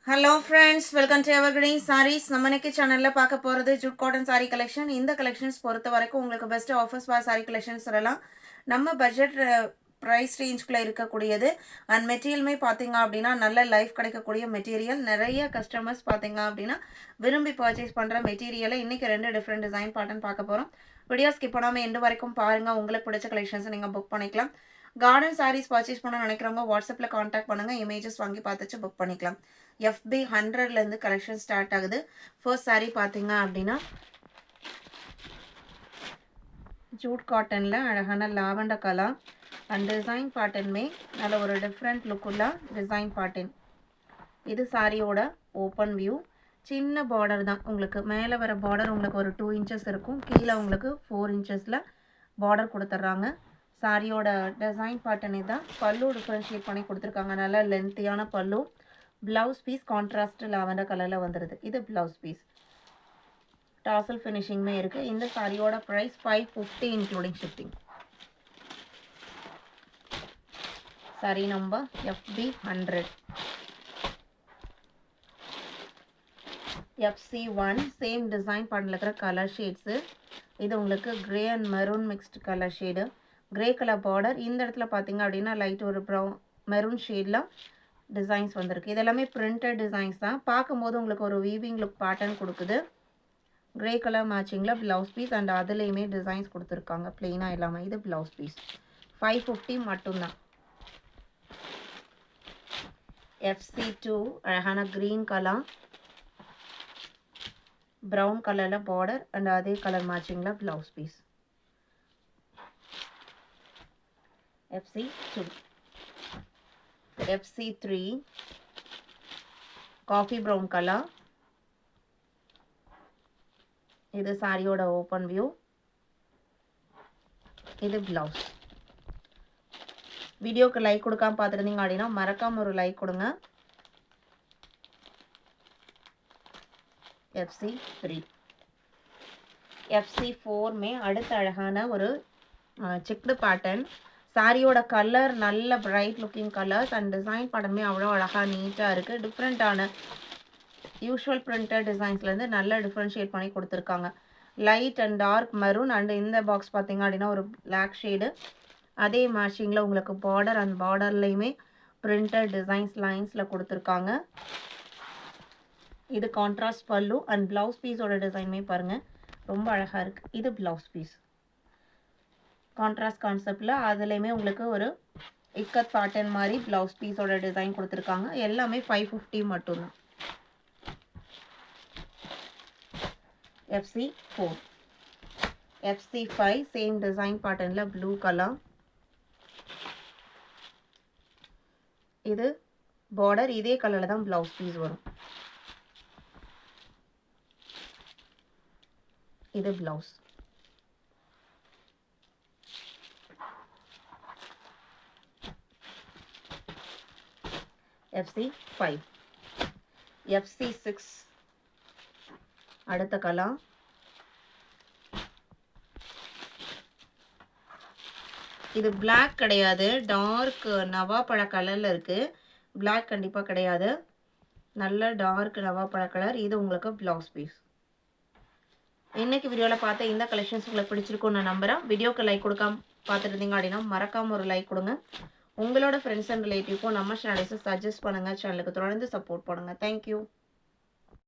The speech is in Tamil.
Hello friends, welcome to evergreen saris. நம்ம இன்னைக்கு சேனலில் பார்க்க போகிறது ஜூட் காட்டன் சாரீ கலெக்ஷன். இந்த கலெக்ஷன்ஸ் பொறுத்த வரைக்கும் உங்களுக்கு best offers for sari collections சொல்லலாம். நம்ம பட்ஜெட் ப்ரைஸ் ரேஞ்சுக்குள்ளே இருக்கக்கூடியது. அண்ட் மெட்டீரியலுமே பார்த்தீங்க அப்படின்னா நல்ல லைஃப் கிடைக்கக்கூடிய மெட்டீரியல். நிறைய கஸ்டமர்ஸ் பார்த்தீங்க அப்படின்னா விரும்பி பர்ச்சேஸ் பண்ணுற மெட்டீரியலை இன்றைக்கி 2 டிஃப்ரெண்ட் டிசைன் பேட்டர்ன் பார்க்க போகிறோம். வீடியோ ஸ்கிப் பண்ணாமல் எண்டு வரைக்கும் பாருங்கள். உங்களுக்கு பிடிச்ச கலெக்ஷன்ஸை நீங்கள் புக் பண்ணிக்கலாம். கார்டன் சாரீஸ் பர்ச்சேஸ் பண்ண நினைக்கிறவங்க வாட்ஸ்அப்பில் காண்டாக்ட் பண்ணுங்கள். இமேஜஸ் வாங்கி பார்த்துச்சு புக் பண்ணிக்கலாம். FB 100லேருந்து கலெக்ஷன் ஸ்டார்ட் ஆகுது. ஃபர்ஸ்ட் சாரீ பார்த்தீங்க அப்படின்னா ஜூட் காட்டனில் அழகான லாவெண்டர் கலர் அண்ட் டிசைன் பேட்டர்னுமே நல்ல ஒரு டிஃப்ரெண்ட் லுக்குள்ள டிசைன் பேட்டர்ன். இது சாரியோட ஓப்பன் வியூ. சின்ன பார்டர் தான், உங்களுக்கு மேலே வர பார்டர் உங்களுக்கு ஒரு 2 இன்ச்சஸ் இருக்கும். கீழே உங்களுக்கு 4 இன்ச்சஸில் பார்டர் கொடுத்துட்றாங்க. சாரியோட டிசைன் பேட்டர்ன் தான். பல்லு டிஃப்ரென்ஷியேட் பண்ணி கொடுத்துருக்காங்க. நல்ல லென்த்தியான பல்லு. ப்ளவுஸ் பீஸ் கான்ட்ராஸ்ட் லாவெண்டர் கலரில் வந்துடுது. இது ப்ளவுஸ் பீஸ். டாசல் ஃபினிஷிங்குமே இருக்குது. இந்த சாரியோட price 550 including shipping. Sari number FB 100. FC1 same design பண்ணல இருக்கிற கலர் ஷேட்ஸு. இது உங்களுக்கு grey and maroon mixed colour shade. Grey colour border. இந்த இடத்துல பார்த்தீங்க அப்படின்னா லைட் ஒரு ப்ரௌன் மெரூன் ஷேடில் டிசைன்ஸ் வந்திருக்கு. இதெல்லாமே பிரிண்டட் டிசைன்ஸ் தான். பார்க்கும்போது உங்களுக்கு ஒரு வீவிங் லுக் பேட்டர்ன் கொடுக்குது. கிரே கலர் மேட்சிங்கில் ப்ளவுஸ் பீஸ் அண்ட் அதுலேயுமே டிசைன்ஸ் கொடுத்துருக்காங்க பிளெயினாக இல்லாமல். இது ப்ளவுஸ் பீஸ். 550 மட்டும்தான். FC2 அழகான க்ரீன் கலர், ப்ரௌன் கலரில் பார்டர் அண்ட் அதே கலர் மேட்சிங்கில் blouse piece. FC2. FC3 coffee brown colour. இது சாரியோட ஓப்பன் வியூ. இது ப்ளவுஸ். வீடியோக்கு லைக் கொடுக்காம பார்த்துருந்தீங்க அப்படின்னா மறக்காமல் ஒரு லைக் கொடுங்க. FC3. FC4மே அடுத்த அழகான ஒரு செக்டு பேட்டர்ன். சாரியோட கலர் நல்ல bright looking colours and design படமே அவ்வளோ அழகாக நீட்டாக இருக்குது. டிஃப்ரெண்ட்டான யூஷுவல் பிரிண்டட் டிசைன்ஸ்லேருந்து நல்ல டிஃப்ரென்ஷியேட் பண்ணி கொடுத்துருக்காங்க. Light and dark maroon and இந்த பாக்ஸ் பார்த்தீங்க அப்படின்னா ஒரு பிளாக் ஷேடு. அதே மேட்சிங்கில் உங்களுக்கு பார்டர் அண்ட் பார்டர்லேயுமே பிரிண்டட் டிசைன்ஸ் லைன்ஸில் கொடுத்துருக்காங்க. இது கான்ட்ராஸ்ட் பல்லு அண்ட் ப்ளவுஸ் பீஸோட டிசைனுமே பாருங்கள் ரொம்ப அழகாக இருக்குது. இது ப்ளவுஸ் பீஸ் கான்ட்ராஸ்ட் கான்செப்டில். அதுலேயுமே உங்களுக்கு ஒரு இக்கத் பேட்டர்ன் மாதிரி ப்ளவுஸ் பீஸோட டிசைன் கொடுத்துருக்காங்க. எல்லாமே 550 மட்டும்தான். FC4. FC5 சேம் டிசைன் பேட்டர்னில் ப்ளூ கலர். இது பார்டர். இதே கலரில் தான் ப்ளவுஸ் பீஸ் வரும். இது ப்ளவுஸ். FC5. FC6 அடுத்த கலர். இது பிளாக் கிடையாது, டார்க் நவாப்பழ கலரில் இருக்குது. பிளாக் கண்டிப்பாக கிடையாது, நல்ல டார்க் நவாப்பழ கலர். இது உங்களுக்கு ப்ளவுஸ் பீஸ். இன்னைக்கு வீடியோவில் பார்த்த இந்த கலெக்ஷன்ஸ் உங்களுக்கு பிடிச்சிருக்கும் நான் நம்புகிறேன். வீடியோக்கு லைக் கொடுக்காம பார்த்துட்டு இருந்தீங்க அப்படின்னா மறக்காமல் ஒரு லைக் கொடுங்க. உங்களோட ஃப்ரெண்ட்ஸ் அண்ட் ரிலேட்டிவ்க்கும் நம்ம சேனல்ஸை சஜஸ்ட் பண்ணுங்கள். சேனலுக்கு தொடர்ந்து சப்போர்ட் பண்ணுங்கள். தேங்க்யூ.